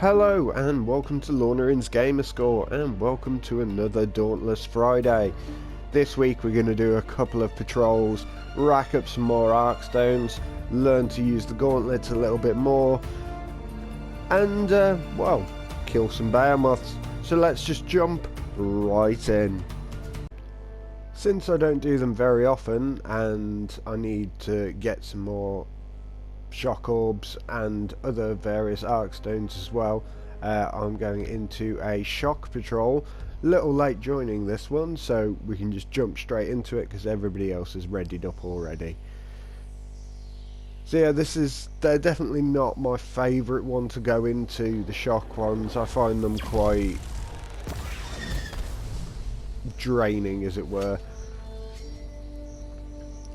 Hello and welcome to Launerin's Gamerscore and welcome to another Dauntless Friday. This week we're going to do a couple of patrols, rack up some more Arkstones, learn to use the gauntlets a little bit more and, well, kill some behemoths. So let's just jump right in. Since I don't do them very often and I need to get some more shock orbs and other various Arkstones as well, I'm going into a shock patrol. Little late joining this one, so we can just jump straight into it because everybody else is readied up already. So yeah, they're definitely not my favourite one to go into, the shock ones. I find them quite draining, as it were.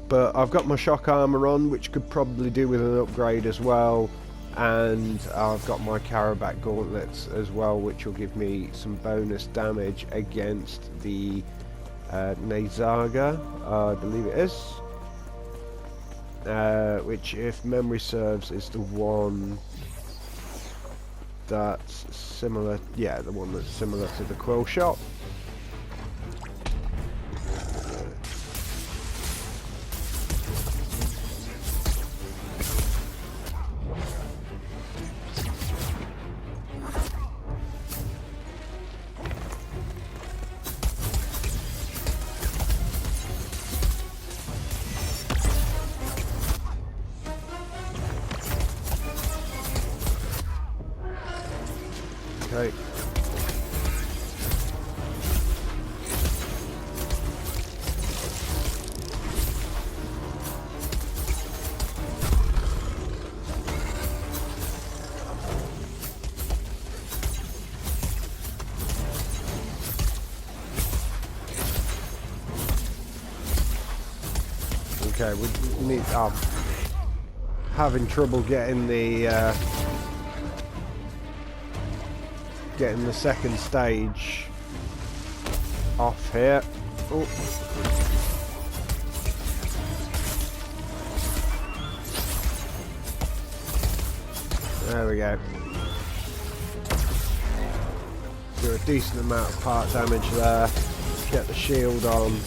But I've got my shock armour on, which could probably do with an upgrade as well, and I've got my Carabac gauntlets as well, which will give me some bonus damage against the Nezaga, I believe it is, which, if memory serves, is the one that's similar, yeah, the one that's similar to the Quill Shot. Okay. Okay, we need. Having trouble getting the second stage off here. Oh. There we go. Do a decent amount of part damage there. Get the shield on.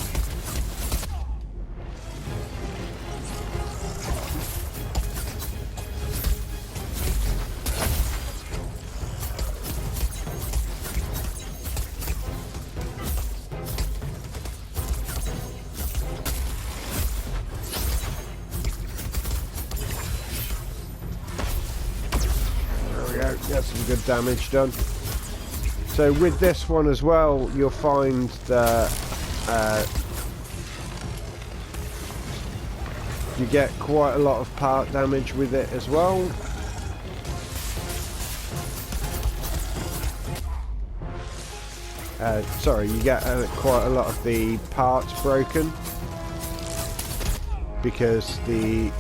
Get some good damage done. So with this one as well, you'll find that you get quite a lot of part damage with it as well. Sorry, you get quite a lot of the parts broken because the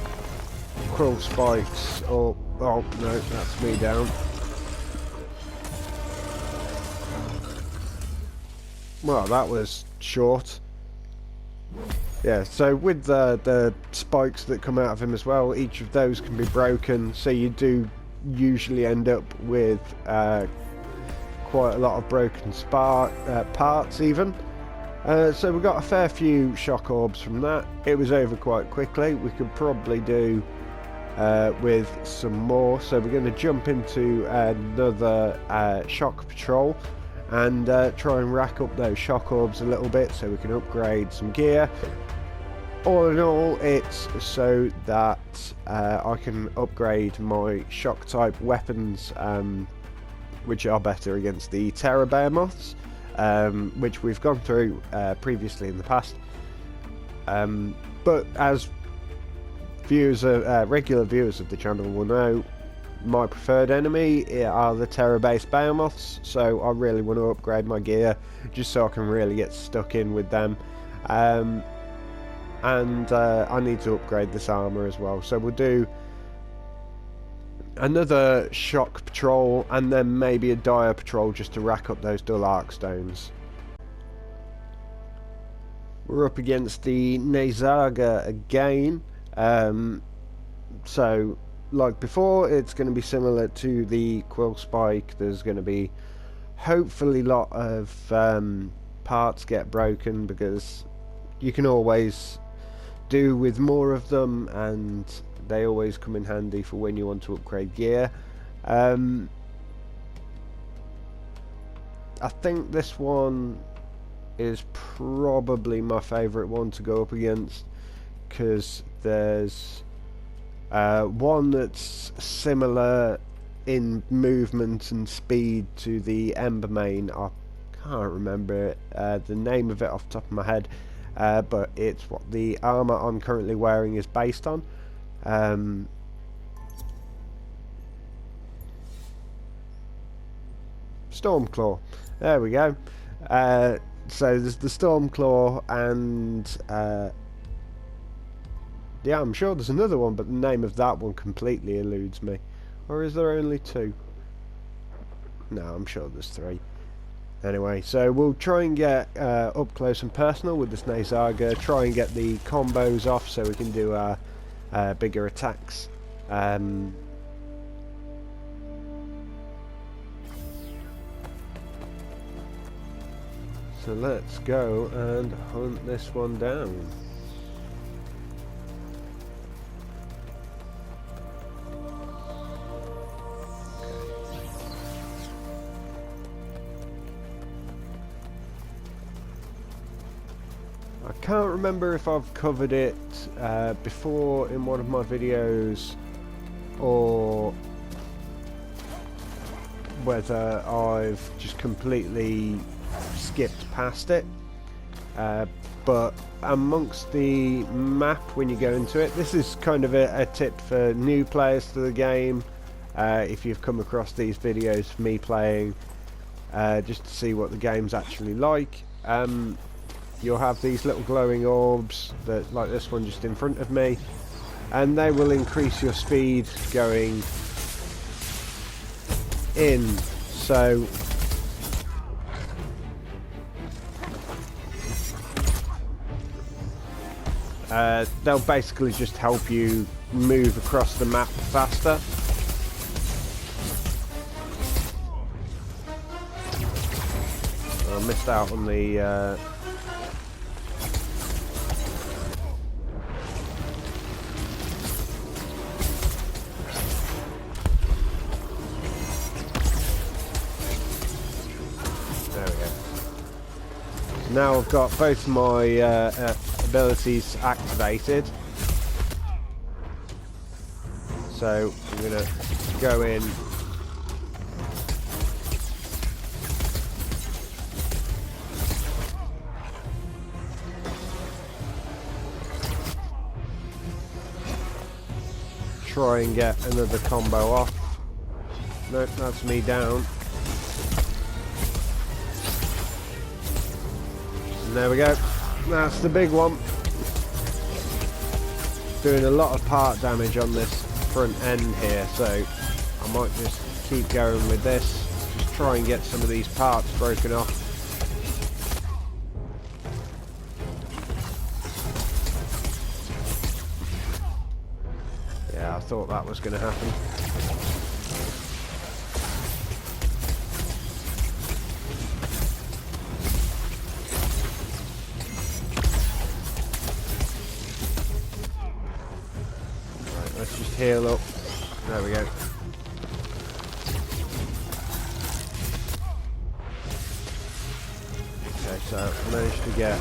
quill spikes, or oh no, that's me down. Well, that was short. Yeah, so with the spikes that come out of him as well, each of those can be broken, so you do usually end up with quite a lot of broken parts even. So we got a fair few shock orbs from that. It was over quite quickly. We could probably do with some more, so we're going to jump into another shock patrol and try and rack up those shock orbs a little bit so we can upgrade some gear. All in all, it's so that I can upgrade my shock type weapons, which are better against the Terror Behemoths, which we've gone through previously in the past. But as viewers, regular viewers of the channel will know, my preferred enemy are the terror-based behemoths, so I really want to upgrade my gear just so I can really get stuck in with them. And I need to upgrade this armour as well, so we'll do another shock patrol and then maybe a dire patrol just to rack up those dull Arkstones. We're up against the Nezaga again. So like before, it's going to be similar to the quill spike. There's going to be hopefully a lot of parts get broken, because you can always do with more of them, and they always come in handy for when you want to upgrade gear. I think this one is probably my favourite one to go up against, because there's one that's similar in movement and speed to the Embermane. I can't remember the name of it off the top of my head, but it's what the armour I'm currently wearing is based on. Stormclaw. There we go. So there's the Stormclaw, and yeah, I'm sure there's another one, but the name of that one completely eludes me. Or is there only two? No, I'm sure there's three. Anyway, so we'll try and get up close and personal with this Nazaga, try and get the combos off so we can do our bigger attacks. So let's go and hunt this one down. I can't remember if I've covered it before in one of my videos, or whether I've just completely skipped past it, but amongst the map when you go into it, this is kind of a tip for new players to the game. If you've come across these videos of me playing, just to see what the game's actually like, you'll have these little glowing orbs, that, like this one just in front of me, and they will increase your speed going in. So they'll basically just help you move across the map faster. I missed out on the there we go. Now I've got both my abilities activated, so I'm gonna go in. Try and get another combo off. Nope, that's me down. And there we go. That's the big one. Doing a lot of part damage on this front end here, so I might just keep going with this. Just try and get some of these parts broken off. Yeah, I thought that was going to happen. Let's just heal up. There we go. Okay, so I managed to get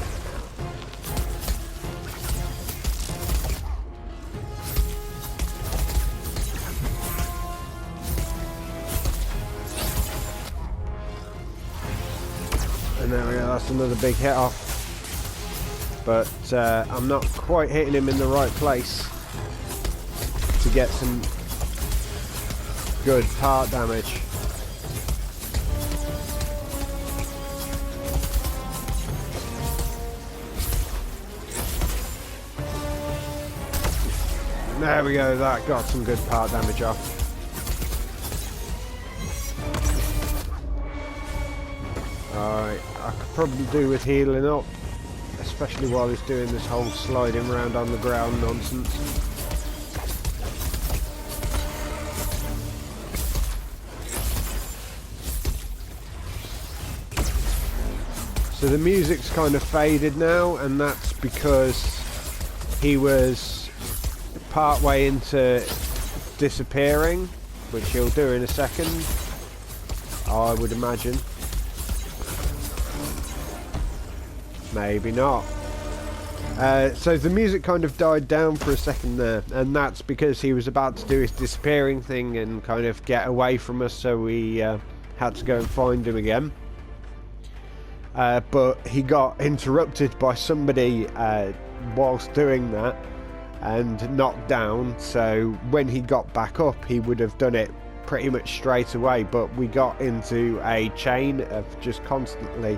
and there we go, that's another big hit off. But I'm not quite hitting him in the right place to get some good part damage. There we go, that got some good part damage off. Alright, I could probably do with healing up, especially while he's doing this whole sliding around on the ground nonsense. So the music's kind of faded now, and that's because he was part way into disappearing, which he'll do in a second, I would imagine. Maybe not. So the music kind of died down for a second there, and that's because he was about to do his disappearing thing and kind of get away from us, so we had to go and find him again. But he got interrupted by somebody whilst doing that and knocked down, so when he got back up he would have done it pretty much straight away, but we got into a chain of just constantly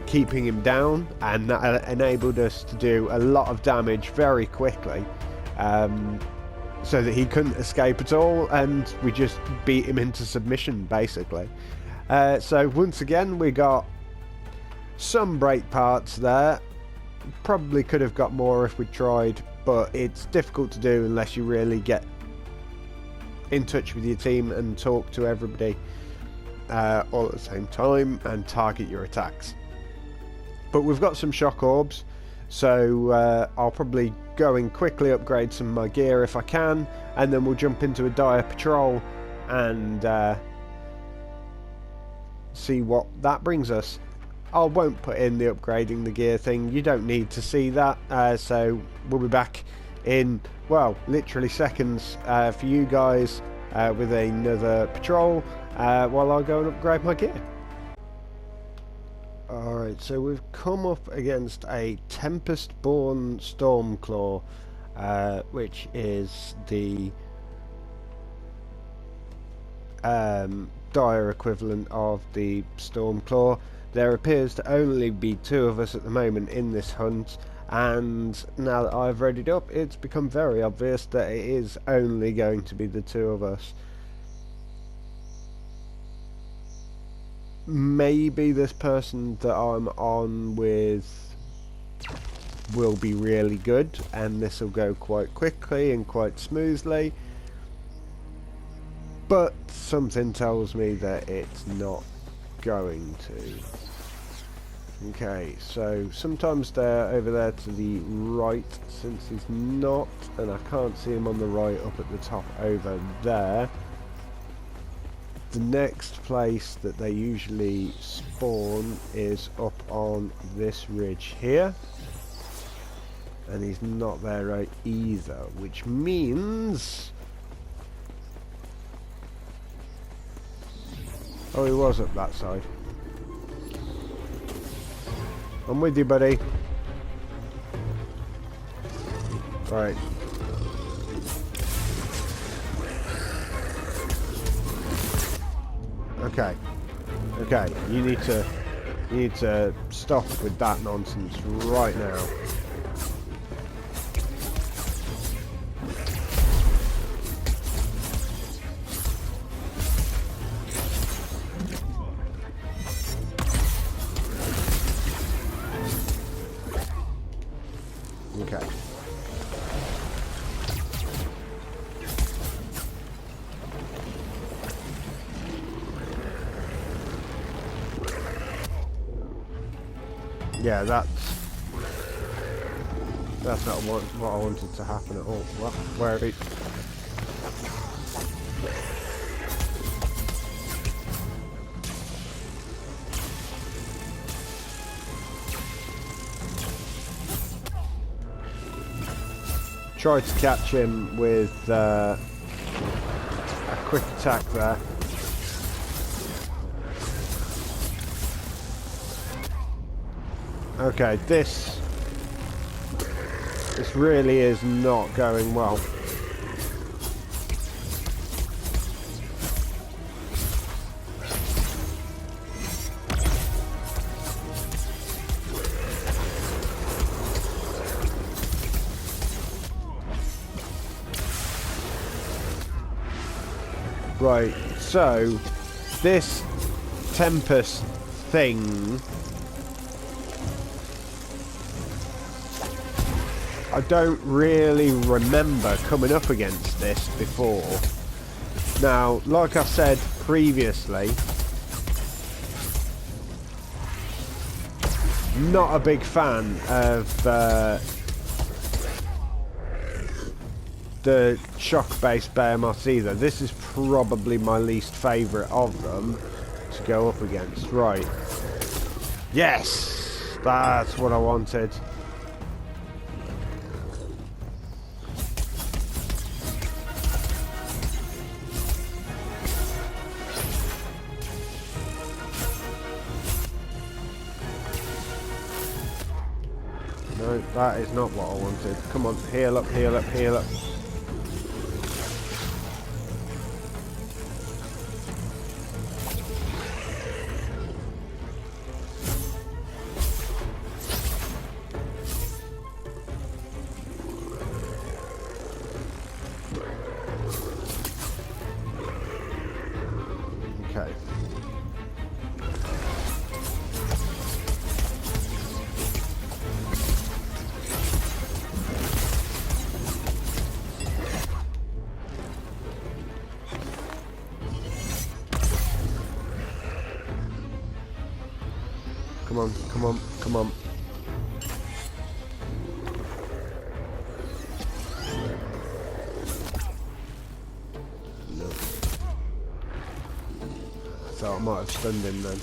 keeping him down, and that enabled us to do a lot of damage very quickly, so that he couldn't escape at all, and we just beat him into submission basically. So once again we got some break parts there. Probably could have got more if we tried, but it's difficult to do unless you really get in touch with your team and talk to everybody all at the same time and target your attacks. But we've got some shock orbs, so I'll probably go and quickly upgrade some of my gear if I can, and then we'll jump into a dire patrol and see what that brings us. I won't put in the upgrading the gear thing, you don't need to see that, so we'll be back in, well, literally seconds for you guys with another patrol while I go and upgrade my gear. Alright, so we've come up against a Tempest-born Stormclaw, which is the dire equivalent of the Stormclaw. There appears to only be 2 of us at the moment in this hunt, and now that I've read it up, it's become very obvious that it is only going to be the 2 of us. Maybe this person that I'm on with will be really good, and this will go quite quickly and quite smoothly, but something tells me that it's not going to. Okay, so sometimes they're over there to the right, since he's not, and I can't see him on the right up at the top over there. The next place that they usually spawn is up on this ridge here, and he's not there right either, which means... oh, he was up that side. I'm with you, buddy. Right. Okay. Okay, you need to stop with that nonsense right now. Okay. Yeah, that's not what I wanted to happen at all. What? Where are we? Tried to catch him with a quick attack there. Okay, this really is not going well. Right, so this Tempest thing, I don't really remember coming up against this before. Now, like I said previously, Not a big fan of the shock-based behemoths either. This is probably my least favourite of them to go up against. Right. Yes! That's what I wanted. No, that is not what I wanted. Come on, heal up, heal up, heal up. Okay. Come on, come on, come on. No. I thought I might have stunned him then.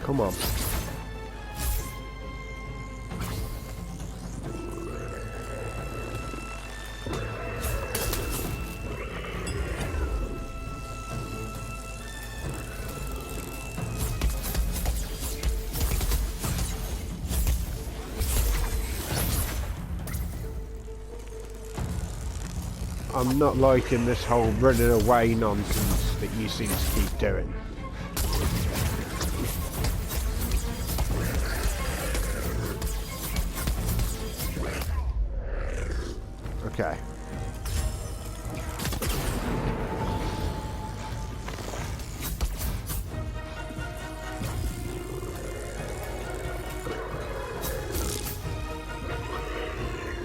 Come on. I'm not liking this whole running away nonsense that you seem to keep doing. Okay.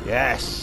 Yes.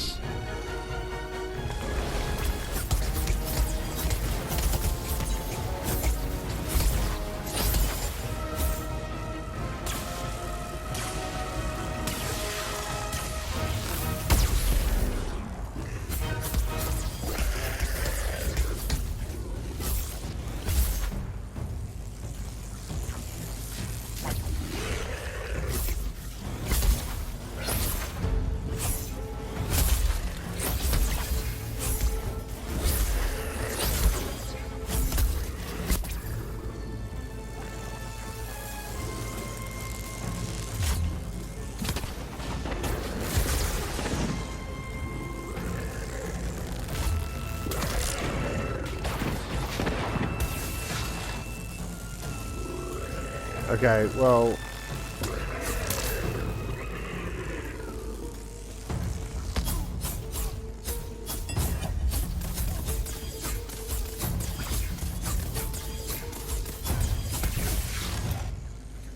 Okay, well...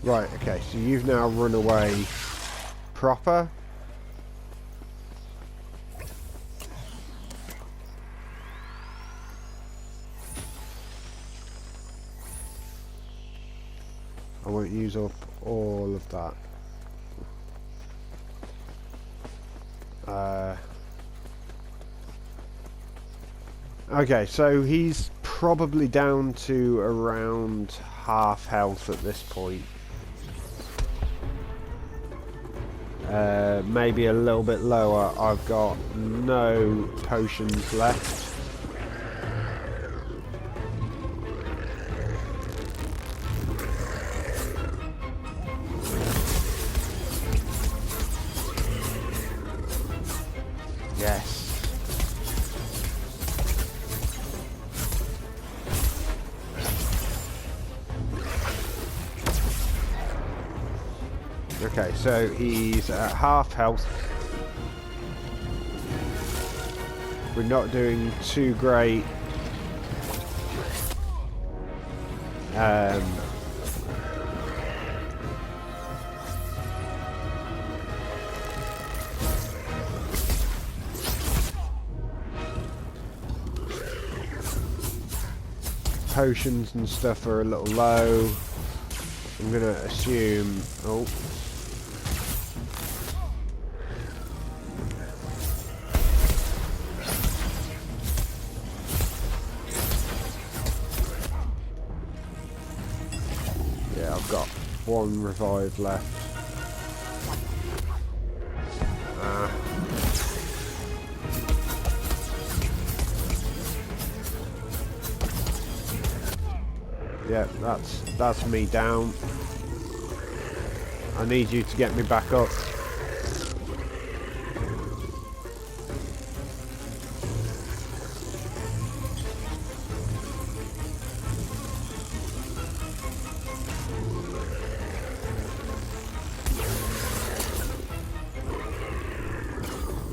Right, okay, so you've now run away proper. I won't use up all of that. Okay, so he's probably down to around half health at this point. Maybe a little bit lower. I've got no potions left. Yes. Okay, so he's at half health. We're not doing too great Potions and stuff are a little low. I'm gonna assume. Oh. Yeah, I've got one revive left. Yeah, that's me down. I need you to get me back up.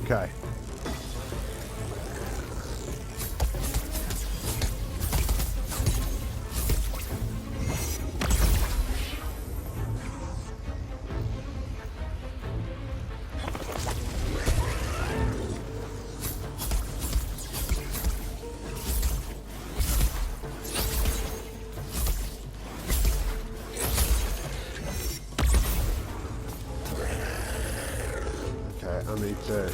Okay. I need to...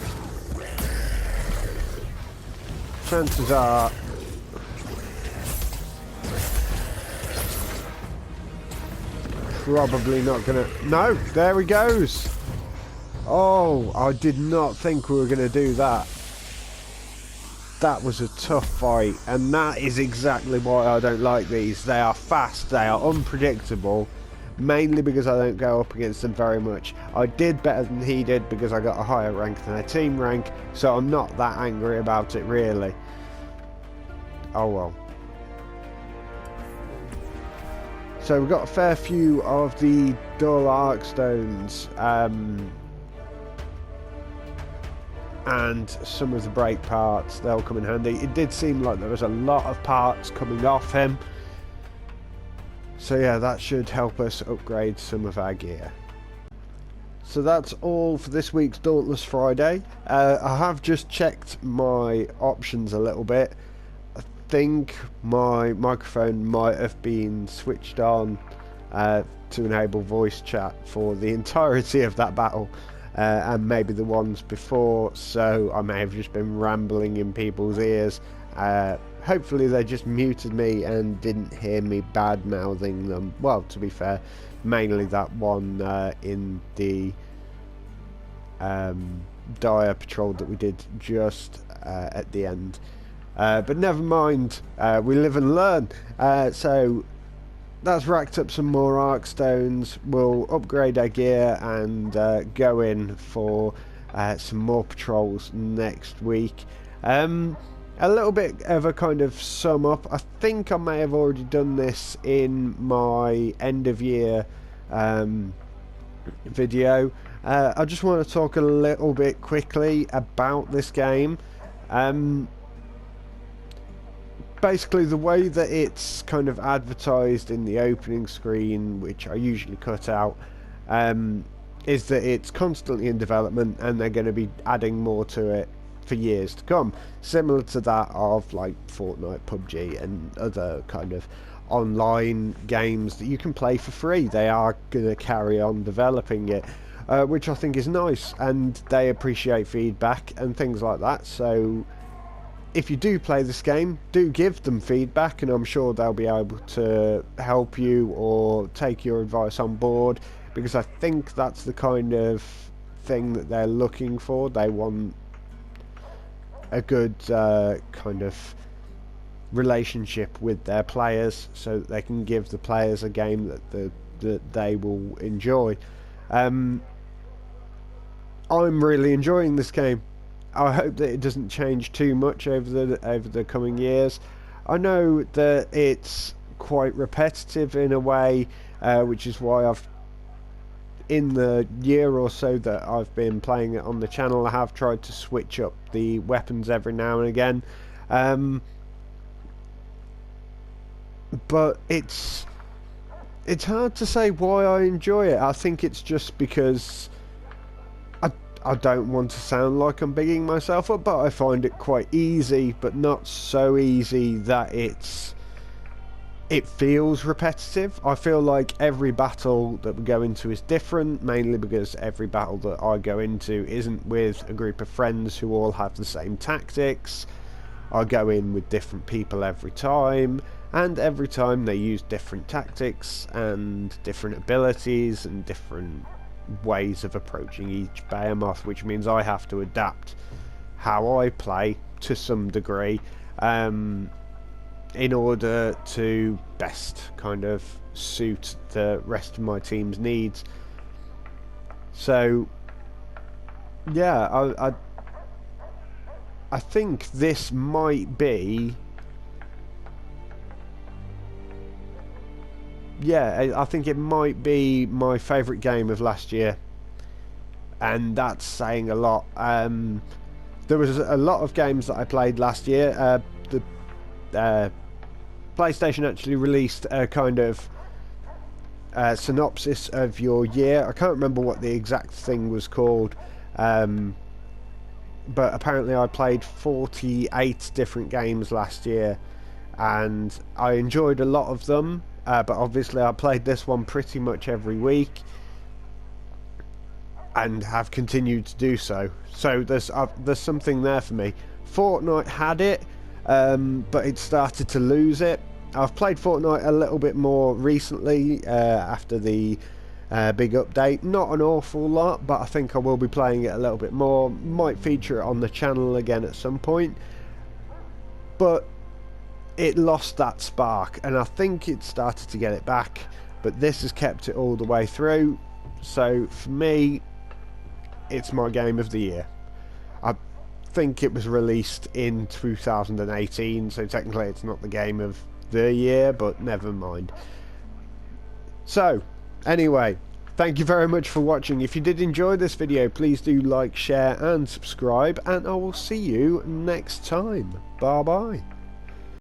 Chances are... Probably not gonna... No! There he goes! Oh, I did not think we were gonna do that. That was a tough fight, and that is exactly why I don't like these. They are fast, they are unpredictable, mainly because I don't go up against them very much. I did better than he did because I got a higher rank than a team rank, so I'm not that angry about it really. Oh well. So we've got a fair few of the dull arc stones, and some of the brake parts. They'll come in handy. It did seem like there was a lot of parts coming off him, so yeah, that should help us upgrade some of our gear. So that's all for this week's Dauntless Friday. I have just checked my options a little bit. I think my microphone might have been switched on to enable voice chat for the entirety of that battle, and maybe the ones before, so I may have just been rambling in people's ears. Hopefully they just muted me and didn't hear me bad mouthing them. Well, to be fair, mainly that one in the dire patrol that we did just at the end. But never mind, we live and learn. So that's racked up some more arc stones. We'll upgrade our gear and go in for some more patrols next week. A little bit of a kind of sum up. I think I may have already done this in my end of year video. I just want to talk a little bit quickly about this game. Basically, the way that it's kind of advertised in the opening screen, which I usually cut out, is that it's constantly in development and they're going to be adding more to it for years to come, similar to that of like Fortnite, PUBG and other kind of online games that you can play for free. They are going to carry on developing it, which I think is nice, and they appreciate feedback and things like that. So if you do play this game, do give them feedback, and I'm sure they'll be able to help you or take your advice on board, because I think that's the kind of thing that they're looking for. They want a good kind of relationship with their players, so that they can give the players a game that they will enjoy. I'm really enjoying this game. I hope that it doesn't change too much over the coming years. I know that it's quite repetitive in a way, which is why I've, in the year or so that I've been playing it on the channel, I have tried to switch up the weapons every now and again. But it's It's hard to say why I enjoy it. I think it's just because I don't want to sound like I'm bigging myself up, but I find it quite easy, but not so easy that it feels repetitive. I feel like every battle that we go into is different, mainly because every battle that I go into isn't with a group of friends who all have the same tactics. I go in with different people every time, and every time they use different tactics and different abilities and different ways of approaching each behemoth, which means I have to adapt how I play to some degree in order to best kind of suit the rest of my team's needs. So yeah, I think this might be, yeah, I think it might be my favourite game of last year, and that's saying a lot. There was a lot of games that I played last year. The PlayStation actually released a kind of synopsis of your year. I can't remember what the exact thing was called, but apparently I played 48 different games last year, and I enjoyed a lot of them. But obviously I played this one pretty much every week and have continued to do so. So there's something there for me. Fortnite had it, but it started to lose it. I've played Fortnite a little bit more recently after the big update. Not an awful lot, but I think I will be playing it a little bit more. Might feature it on the channel again at some point. But it lost that spark, and I think it started to get it back, but this has kept it all the way through. So for me, it's my game of the year. I think it was released in 2018, so technically it's not the game of the year, but never mind. So anyway, thank you very much for watching. If you did enjoy this video, please do like, share and subscribe, and I will see you next time. Bye bye.